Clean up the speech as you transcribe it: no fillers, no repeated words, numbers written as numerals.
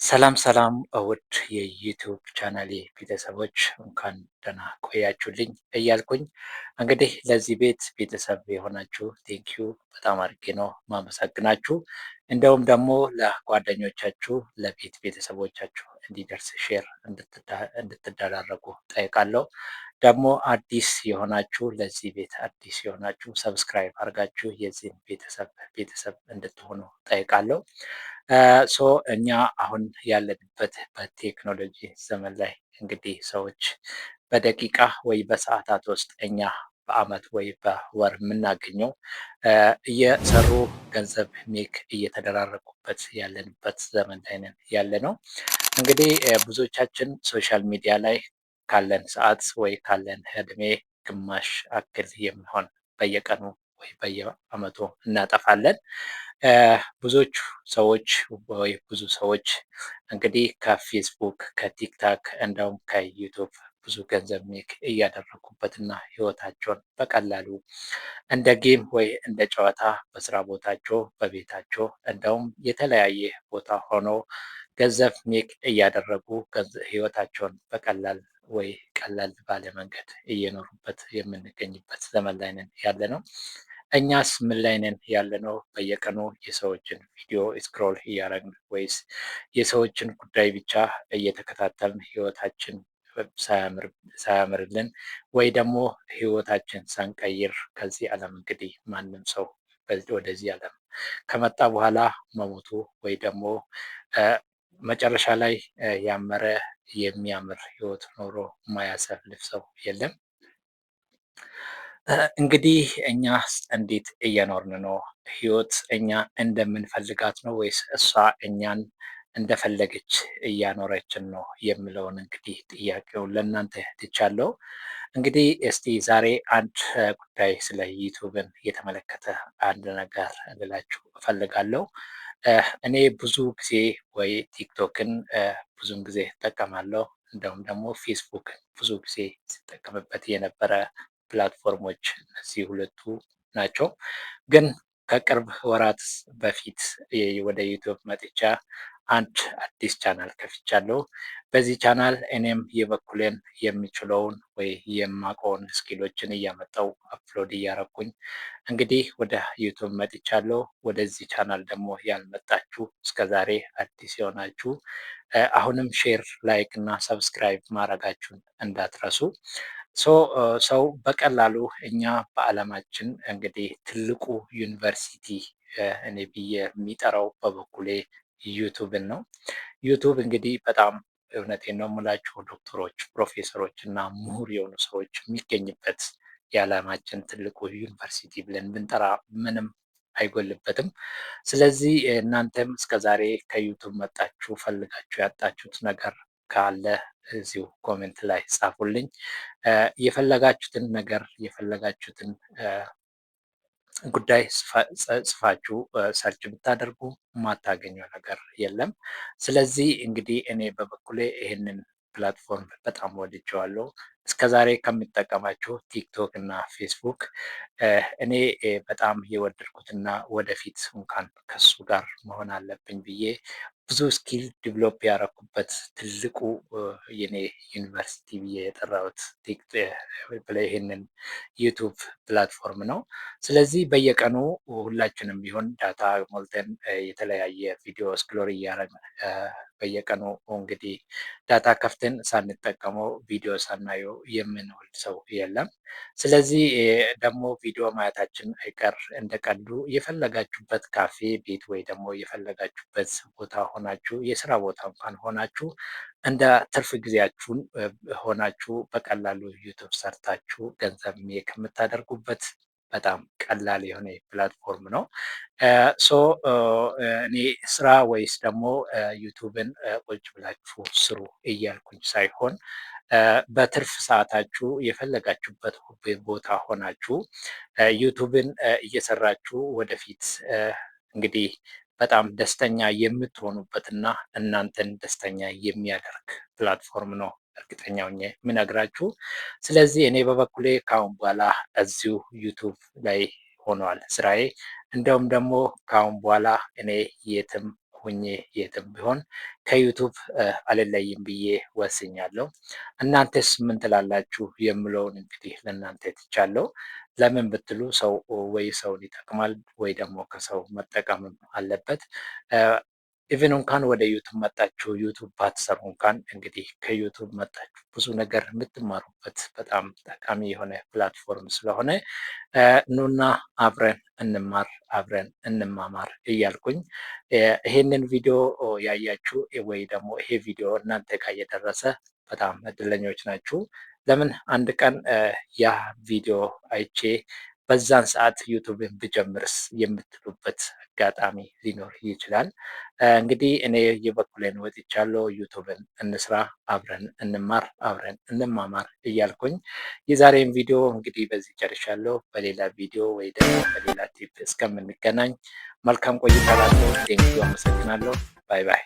ሰላም ሰላም ውድ የዩቲዩብ ቻናሌ ቤተሰቦች እንኳን ደህና ቆያችሁልኝ እያልኩኝ እንግዲህ ለዚህ ቤት ቤተሰብ የሆናችሁ ቴንኪዩ በጣም አድርጌ ነው ማመሰግናችሁ። እንደውም ደግሞ ለጓደኞቻችሁ ለቤት ቤተሰቦቻችሁ እንዲደርስ ሼር እንድትደራረጉ ጠይቃለሁ። ደግሞ አዲስ የሆናችሁ ለዚህ ቤት አዲስ የሆናችሁ ሰብስክራይብ አድርጋችሁ የዚህን ቤተሰብ እንድትሆኑ ጠይቃለሁ። እኛ አሁን ያለንበት በቴክኖሎጂ ዘመን ላይ እንግዲህ ሰዎች በደቂቃ ወይ በሰዓታት ውስጥ እኛ በአመት ወይ በወር የምናገኘው እየሰሩ ገንዘብ ሜክ እየተደራረጉበት ያለንበት ዘመን ላይ ነን ያለ ነው። እንግዲህ ብዙዎቻችን ሶሻል ሚዲያ ላይ ካለን ሰዓት ወይ ካለን እድሜ ግማሽ አክል የሚሆን በየቀኑ ወይ በየአመቱ እናጠፋለን። ብዙዎቹ ሰዎች ወይ ብዙ ሰዎች እንግዲህ ከፌስቡክ ከቲክታክ እንደውም ከዩቱብ ብዙ ገንዘብ ሜክ እያደረጉበት እና ህይወታቸውን በቀላሉ እንደ ጌም ወይ እንደ ጨዋታ በስራ ቦታቸው በቤታቸው እንደውም የተለያየ ቦታ ሆኖ ገንዘብ ሜክ እያደረጉ ህይወታቸውን በቀላል ወይ ቀላል ባለ መንገድ እየኖሩበት የምንገኝበት ዘመን ላይ ነን ያለ ነው። እኛስ ምን ላይ ነን ያለነው? በየቀኑ የሰዎችን ቪዲዮ ስክሮል እያደረግን ወይስ የሰዎችን ጉዳይ ብቻ እየተከታተልን ህይወታችን ሳያምርልን ወይ ደግሞ ህይወታችን ሳንቀይር ከዚህ ዓለም እንግዲህ ማንም ሰው ወደዚህ ዓለም ከመጣ በኋላ መሞቱ ወይ ደግሞ መጨረሻ ላይ ያመረ የሚያምር ህይወት ኖሮ የማያሳልፍ ሰው የለም። እንግዲህ እኛስ እንዴት እየኖርን ነው? ህይወት እኛ እንደምንፈልጋት ነው ወይስ እሷ እኛን እንደፈለገች እያኖረችን ነው የሚለውን እንግዲህ ጥያቄውን ለእናንተ ትቻለሁ። እንግዲህ እስቲ ዛሬ አንድ ጉዳይ ስለ ዩቱብን የተመለከተ አንድ ነገር ልላችሁ እፈልጋለሁ። እኔ ብዙ ጊዜ ወይ ቲክቶክን ብዙን ጊዜ እጠቀማለሁ። እንደውም ደግሞ ፌስቡክ ብዙ ጊዜ ሲጠቀምበት የነበረ ፕላትፎርሞች እነዚህ ሁለቱ ናቸው። ግን ከቅርብ ወራት በፊት ወደ ዩቱብ መጥቻ አንድ አዲስ ቻናል ከፍቻለሁ። በዚህ ቻናል እኔም የበኩሌን የሚችለውን ወይ የማውቀውን ስኪሎችን እያመጣው አፕሎድ እያረኩኝ እንግዲህ ወደ ዩቱብ መጥቻለሁ። ወደዚህ ቻናል ደግሞ ያልመጣችሁ እስከዛሬ አዲስ የሆናችሁ አሁንም ሼር ላይክ እና ሰብስክራይብ ማድረጋችሁን እንዳትረሱ። ሰው በቀላሉ እኛ በዓለማችን እንግዲህ ትልቁ ዩኒቨርሲቲ እኔ ብዬ የሚጠራው በበኩሌ ዩቱብን ነው። ዩቱብ እንግዲህ በጣም እውነቴን ነው የምላችሁ ዶክተሮች፣ ፕሮፌሰሮች እና ምሁር የሆኑ ሰዎች የሚገኝበት የዓለማችን ትልቁ ዩኒቨርሲቲ ብለን ብንጠራ ምንም አይጎልበትም። ስለዚህ እናንተም እስከዛሬ ከዩቱብ መጣችሁ ፈልጋችሁ ያጣችሁት ነገር ካለ እዚሁ ኮሜንት ላይ ጻፉልኝ። የፈለጋችሁትን ነገር የፈለጋችሁትን ጉዳይ ጽፋችሁ ሰርች ብታደርጉ የማታገኘው ነገር የለም። ስለዚህ እንግዲህ እኔ በበኩሌ ይህንን ፕላትፎርም በጣም ወድጀዋለሁ። እስከዛሬ ከሚጠቀማቸው ቲክቶክ እና ፌስቡክ እኔ በጣም የወደድኩትና ወደፊት እንኳን ከሱ ጋር መሆን አለብኝ ብዬ ብዙ ስኪል ዲቨሎፕ ያደረኩበት ትልቁ የኔ ዩኒቨርሲቲ ብዬ የጠራሁት ይህንን ዩቱብ ፕላትፎርም ነው። ስለዚህ በየቀኑ ሁላችንም ቢሆን ዳታ ሞልተን የተለያየ ቪዲዮ ስክሮል እያደረግን በየቀኑ እንግዲህ ዳታ ከፍተን ሳንጠቀመው ቪዲዮ ሳናየው የምንውል ሰው የለም። ስለዚህ ደግሞ ቪዲዮ ማየታችን አይቀር እንደቀሉ የፈለጋችሁበት ካፌ ቤት ወይ ደግሞ የፈለጋችሁበት ቦታ ሆናችሁ የስራ ቦታ እንኳን ሆናችሁ እንደ ትርፍ ጊዜያችሁን ሆናችሁ በቀላሉ ዩቱብ ሰርታችሁ ገንዘብ ሜክ የምታደርጉበት በጣም ቀላል የሆነ ፕላትፎርም ነው። እኔ ስራ ወይስ ደግሞ ዩቱብን ቁጭ ብላችሁ ስሩ እያልኩኝ ሳይሆን በትርፍ ሰዓታችሁ የፈለጋችሁበት ቦታ ሆናችሁ ዩቱብን እየሰራችሁ ወደፊት እንግዲህ በጣም ደስተኛ የምትሆኑበትና እናንተን ደስተኛ የሚያደርግ ፕላትፎርም ነው እርግጠኛ ሆኜ የምነግራችሁ። ስለዚህ እኔ በበኩሌ ከአሁን በኋላ እዚሁ ዩቱብ ላይ ሆኗል ስራዬ። እንደውም ደግሞ ከአሁን በኋላ እኔ የትም ሁኜ የትም ቢሆን ከዩቱብ አልለይም ብዬ ወስኛለሁ። እናንተስ ምን ትላላችሁ የምለውን እንግዲህ ለእናንተ ትቻለሁ። ለምን ብትሉ ሰው ወይ ሰውን ይጠቅማል ወይ ደግሞ ከሰው መጠቀምም አለበት። ኢቭን እንኳን ወደ ዩቱብ መጣችሁ ዩቱብ ባትሰሩ እንኳን እንግዲህ ከዩቱብ መጣችሁ ብዙ ነገር የምትማሩበት በጣም ጠቃሚ የሆነ ፕላትፎርም ስለሆነ ኑና አብረን እንማር አብረን እንማማር እያልኩኝ ይሄንን ቪዲዮ ያያችሁ ወይ ደግሞ ይሄ ቪዲዮ እናንተ ጋር እየደረሰ በጣም እድለኞች ናችሁ። ለምን አንድ ቀን ያ ቪዲዮ አይቼ በዛን ሰዓት ዩቱብን ብጀምርስ የምትሉበት አጋጣሚ ሊኖር ይችላል። እንግዲህ እኔ የበኩሌን ወጥቻለሁ። ዩቱብን እንስራ፣ አብረን እንማር፣ አብረን እንማማር እያልኩኝ የዛሬን ቪዲዮ እንግዲህ በዚህ ጨርሻለሁ። በሌላ ቪዲዮ ወይ ደግሞ በሌላ ቲፕ እስከምንገናኝ መልካም ቆይታ ላለው ቴንኪው፣ አመሰግናለሁ። ባይ ባይ።